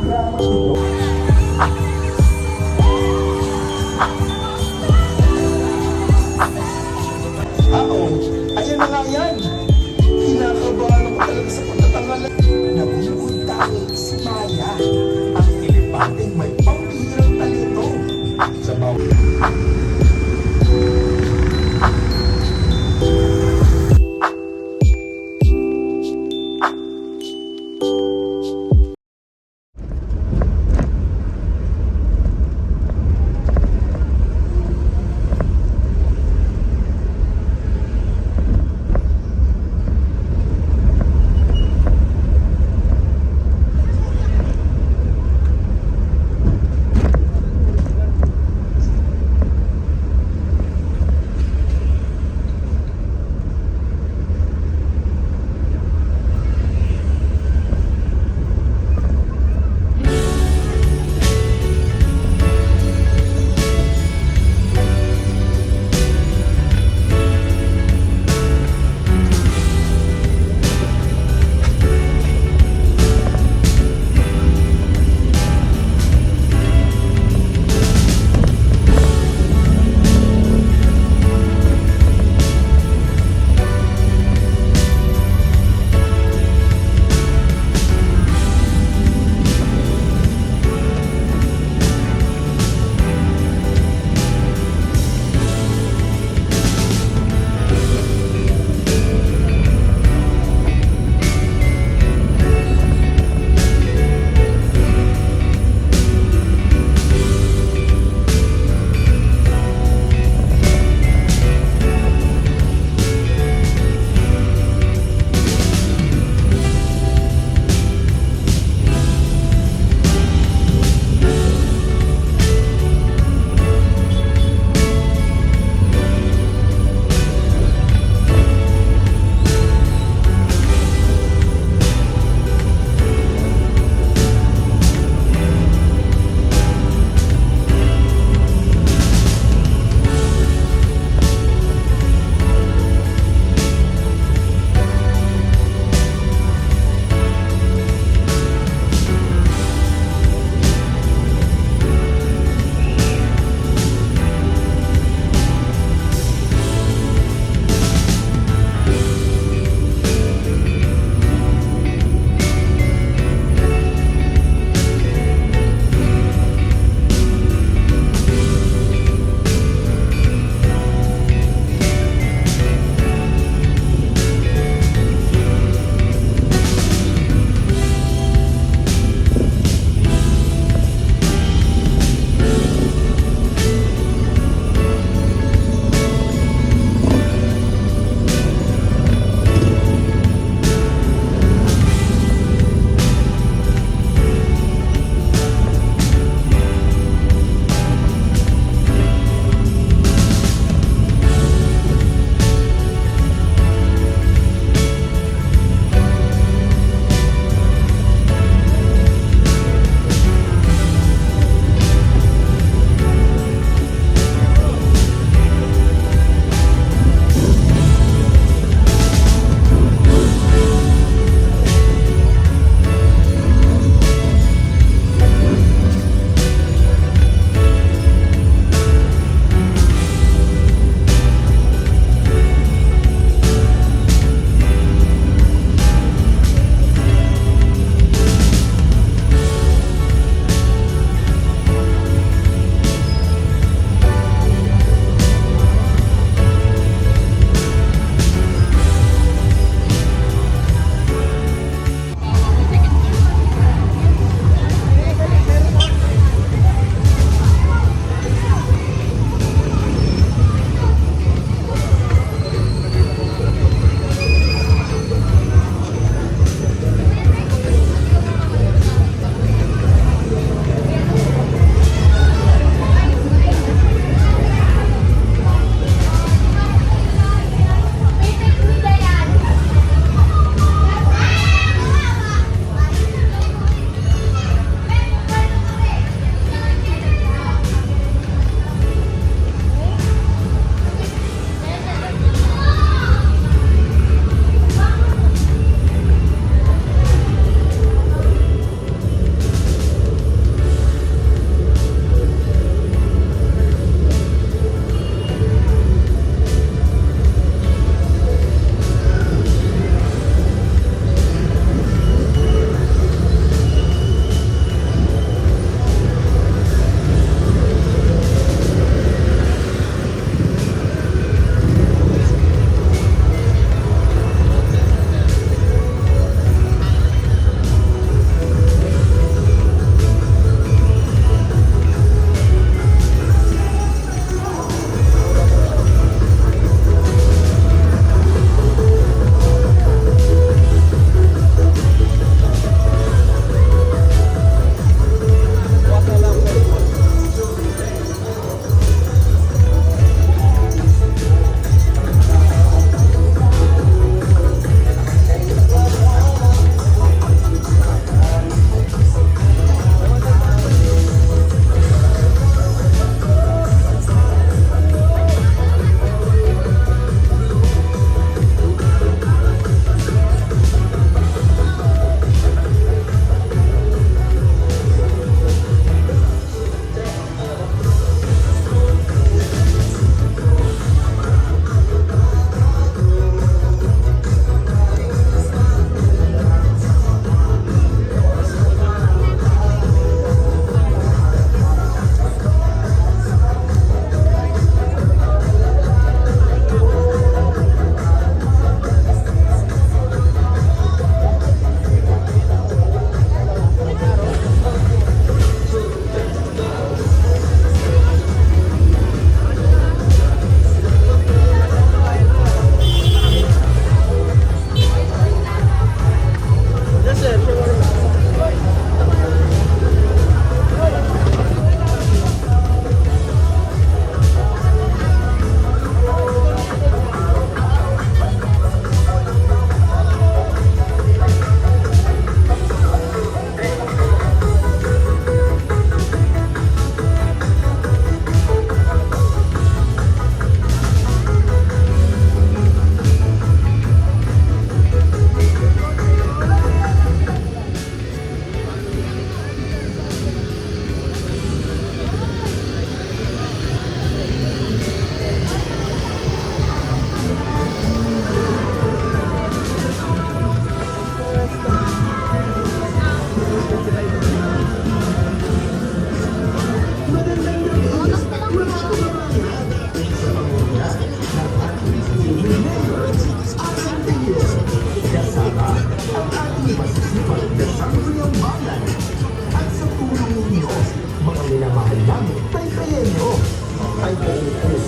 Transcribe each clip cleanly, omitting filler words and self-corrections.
Ayan na nga yan. Kinakabahan ako talaga sa pagtatangalan. Nabungkod tayo si Maya, ang elepanteng may pambihirang talento sa bawat.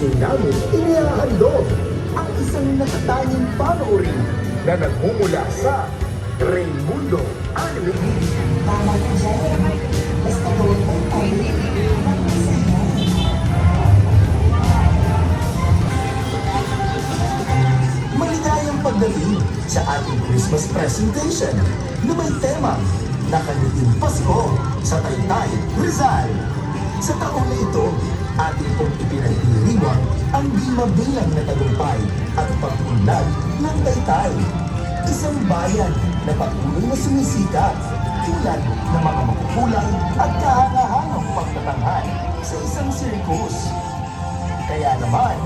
puso namin inihahandog ang isang natatanging panoorin na nagmumula sa Raymundo Anime. Tama ka dyan. Basta gawin mo tayo ng masaya. Maligayang pagdating sa ating Christmas presentation na may temang Nakangitiang Pasko sa Taytay, Rizal. Sa taon na ito, ating pong ipinagdiriwang ang di mabilang na tagumpay at pag-unlad ng Taytay. Isang bayan na patuloy na sumisikap tulad ng mga makukulay at kahangahangang pagtatanghal sa isang sirkus. Kaya naman,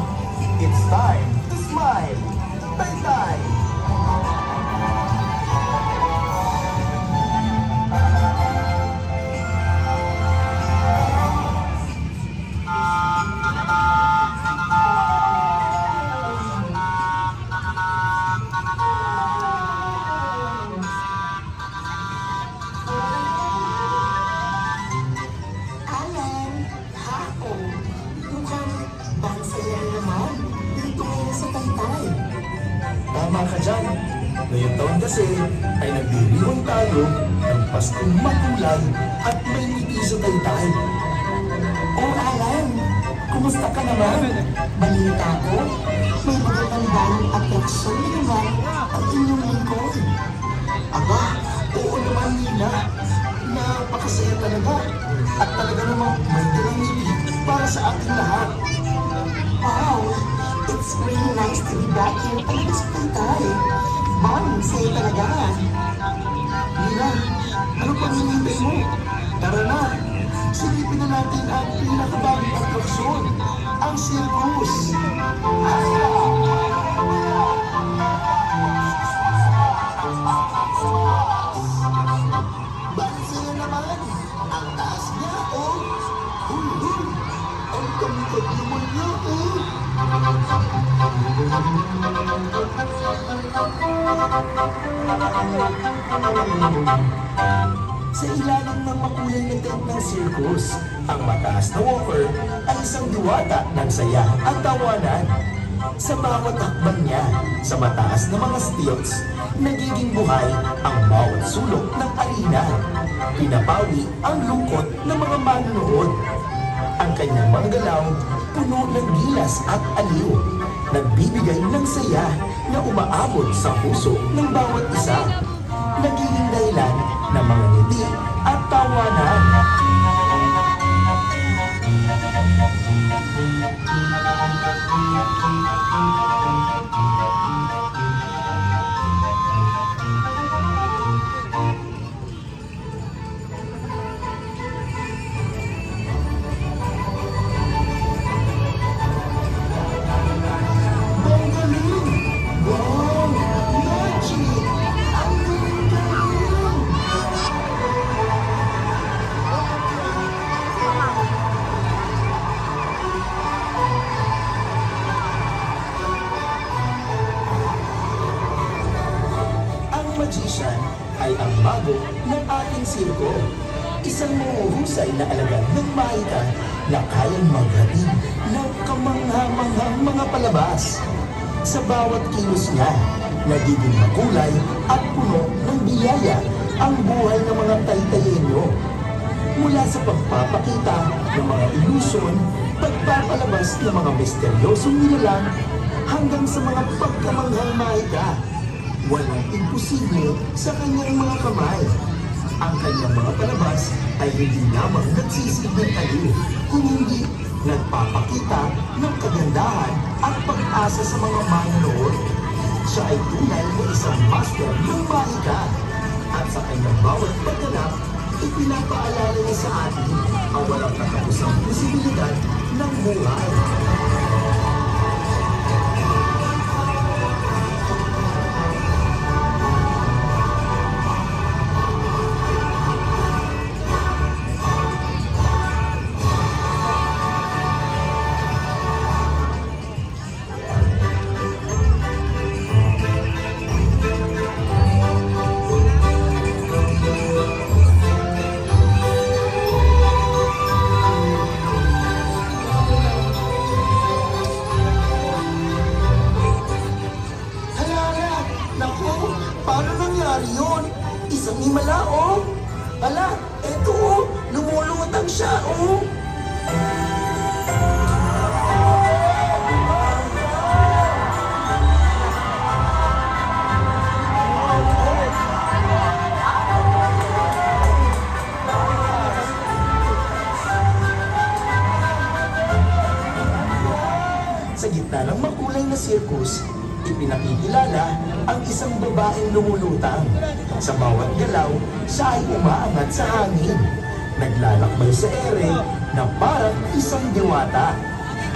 it's time to smile! Taytay! Alan, hako. Mukhang bansaya naman. Dito ngayon sa Taytay. Tama ka dyan. Ngayong taon kasi ay nagdiriwang tayo ng Paskong makulay at may ngiti sa Taytay. Oh, Alan, kumusta ka naman? Balita ko, may magagandang atraksyon na naman ang inyong lingkod. Aba, oo naman Nina. Napakasaya talaga. At talaga namang may dalang ngiti para sa ating lahat. Wow, it's really nice to be back here talaga sa Taytay. Mom, saya talaga. Nina, ano pang hinihintay mo? Tara na, silipin na natin ang pinakabagong atraksyon, ang circus. Bansaya naman, ang taas niya, oh. Hul, ang kamukad naman niya, oh. Sa ilalim ng makulay na tent ng circus, ang mataas na walker ay isang diwata ng saya at tawanan. Sa bawat hakbang niya, sa mataas na mga stilts, nagiging buhay ang bawat sulok ng arena. Pinapawi ang lungkot ng mga manunood. Ang kanyang mga galaw, puno ng gilas at aliw. Nagbibigay ng saya na umaabot sa puso ng bawat isa. Nagiging dahilan ng mga ngiti at tawanan. Ang galing! Wow! Magic! Ang galing! Ang magician ay ang mago ng ating sirko. Isang mahuhusay na alagad ng mahika na kayang maghatid ng kamangha-manghang mga palabas. Sa bawat kilos niya, nagiging makulay at puno ng biyaya ang buhay ng mga Taytayenyo. Mula sa pagpapakita ng mga ilusyon, pagpapalabas ng mga misteryosong nilalang, hanggang sa mga pagkamanghang mahika. Walang imposible sa kanyang mga kamay. Ang kanyang mga palabas ay hindi lamang nagsisilbing aliw, kung hindi nagpapakita ng kagandahan at pag-asa sa mga manonood. Siya ay tunay na isang master ng mahika. At sa kanyang bawat pagganap, ipinapaalala niya sa atin ang walang katapusang posibilidad ng buhay. Hala, eto oh, lumulutang siya oh. Sa gitna ng makulay na sirkus, ipinakikilala ang isang babaeng lumulutang. Sa bawat galaw, siya ay umaangat sa hangin. Naglalakbay sa ere na parang isang diwata.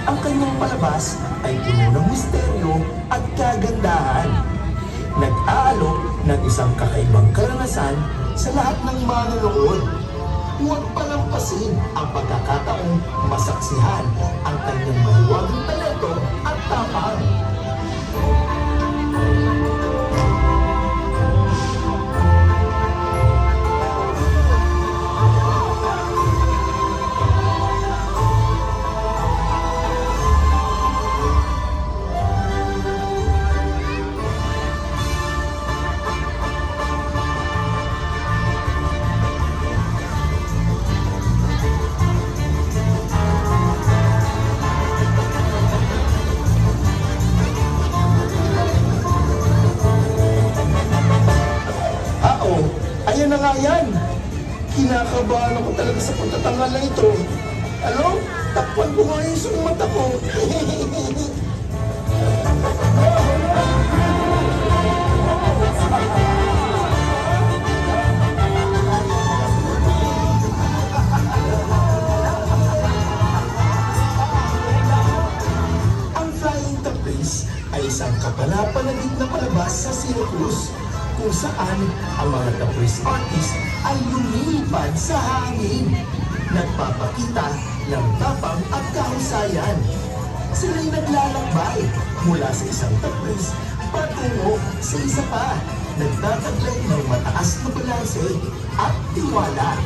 Ang kanyang palabas ay puno ng misteryo at kagandahan. Nag-aalok ng isang kakaibang karanasan sa lahat ng manonood. Huwag palampasin ang pagkakataong masaksihan ang kanyang mahiwagang talento at tapang. Ayan na nga yan. Kinakabahan ako talaga sa pagtatangal na ito. Ano? Takpan ko nga yung mata ko. Ang Flying Trapeze ay isang kapanapanabik na palabas sa circus kung saan ang mga trapeze artist ay lumilipad sa hangin. Nagpapakita ng tapang at kahusayan. Sila'y naglalakbay mula sa isang trapeze patungo sa isa pa. Nagtataglay ng mataas na balanse at tiwala.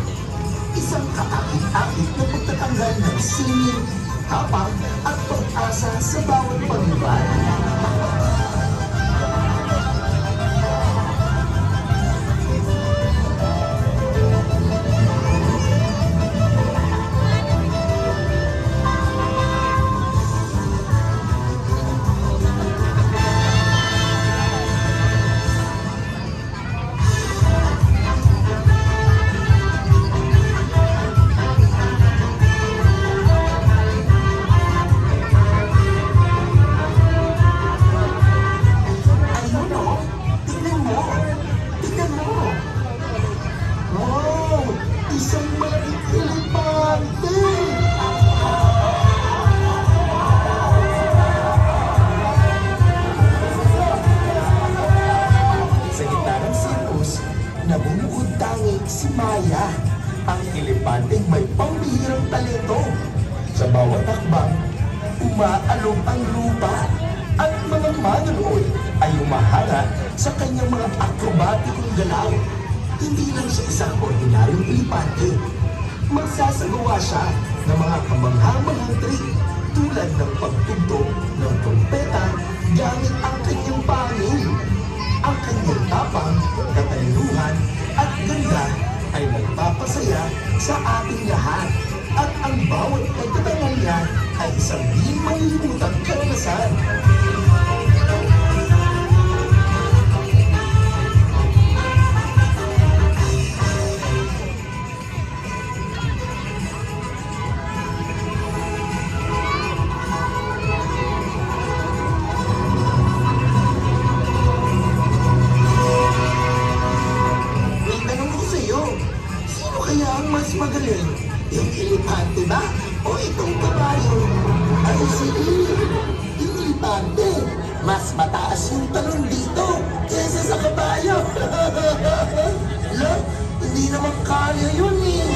Isang kaakit-akit na pagtatanggal ng singing, tapang at pag-asa sa bawat paglibad. Isang malaking elepante! Sa gitna ng sirkus, nabumuod tanging si Maya, ang elepanteng may pambihirang talento. Sa bawat takbang, umaalog ang lupa at mga manonood ay umahanga sa kanyang mga akrobatikong galaw. Hindi lang siya isang ordinaryong elepante. Magsasagawa siya ng mga kamangha-manghang trick tulad ng pagtugtog ng trompeta gamit ang kanyang pangil. Ang kanyang tapang, katalinuhan at ganda ay nagpapasaya sa ating lahat. At ang bawat pagtatangal niya ay isang di malilimutang karanasan. Mas magaling, yung elepante ba? O itong kabayo? Ay sige, yung elepante. Mas mataas yung talon dito kesa sa kabayo. Look, hindi naman kaya yun eh.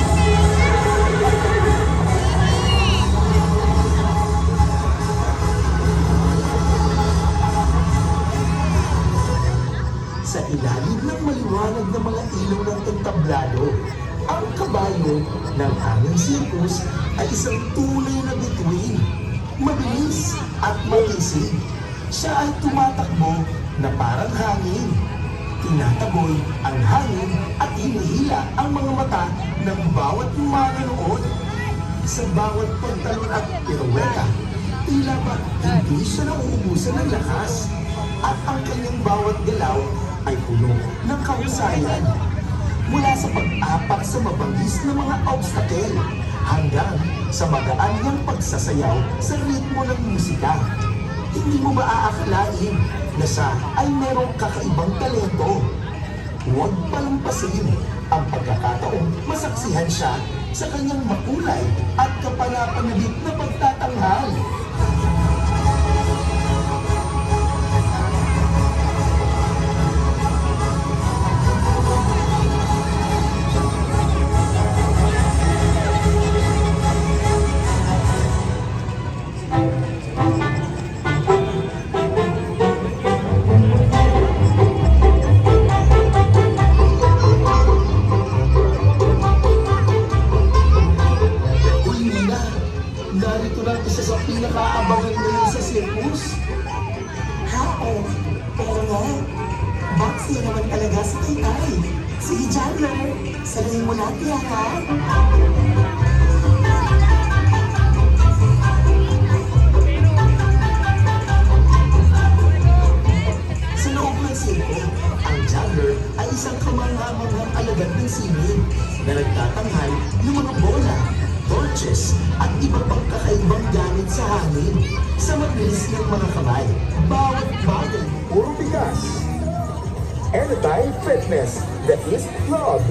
Sa ilalim ng maliwanag na mga ilaw ng entablado, ang kabayo ng aming sirkus ay isang tunay na bituin, mabilis at maisig. Siya ay tumatakbo na parang hangin. tinataboy ang hangin at hinihila ang mga mata ng bawat manonood. Sa bawat pagtalon at piruweta, tila ba hindi siya nauubusan ng lakas at ang kanyang bawat galaw ay puno ng kahusayan. Mula sa pag-apak sa mabangis na mga obstacle hanggang sa magaan niyang pagsasayaw sa ritmo ng musika. Hindi mo ba aakalain na siya ay merong kakaibang talento? Huwag palampasin ang pagkakataong masaksihan siya sa kanyang makulay at kapanapanabik na pagtatanghal. Narito na isa sa pinakaabangan ngayon sa circus. Oo. Pero nga, boxy naman talaga si Taytay. Sige, Jungler. Sabihin mo na, Tiara. Sa loob ng sirko, ang juggler ay isang kamanghamanghang alagad ng sining na nagtatanghal ng mga bola, torches, at iba pang kakaibang gamit sa hangin sa mabilis ng mga kamay. Bawat bagay, puro bigas. Anytime Fitness, The East Club.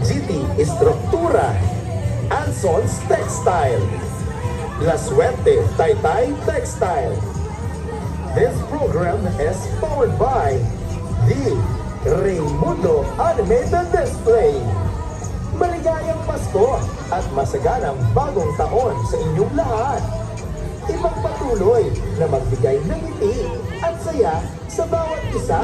GT Estructura. Anson's Textile. La Suerte Taytay Textile. This program is powered by the Raimundo Animated Display. Maligayang Pasko at masaganang bagong taon sa inyong lahat. Ipagpatuloy na magbigay ng ngiti at saya sa bawat isa.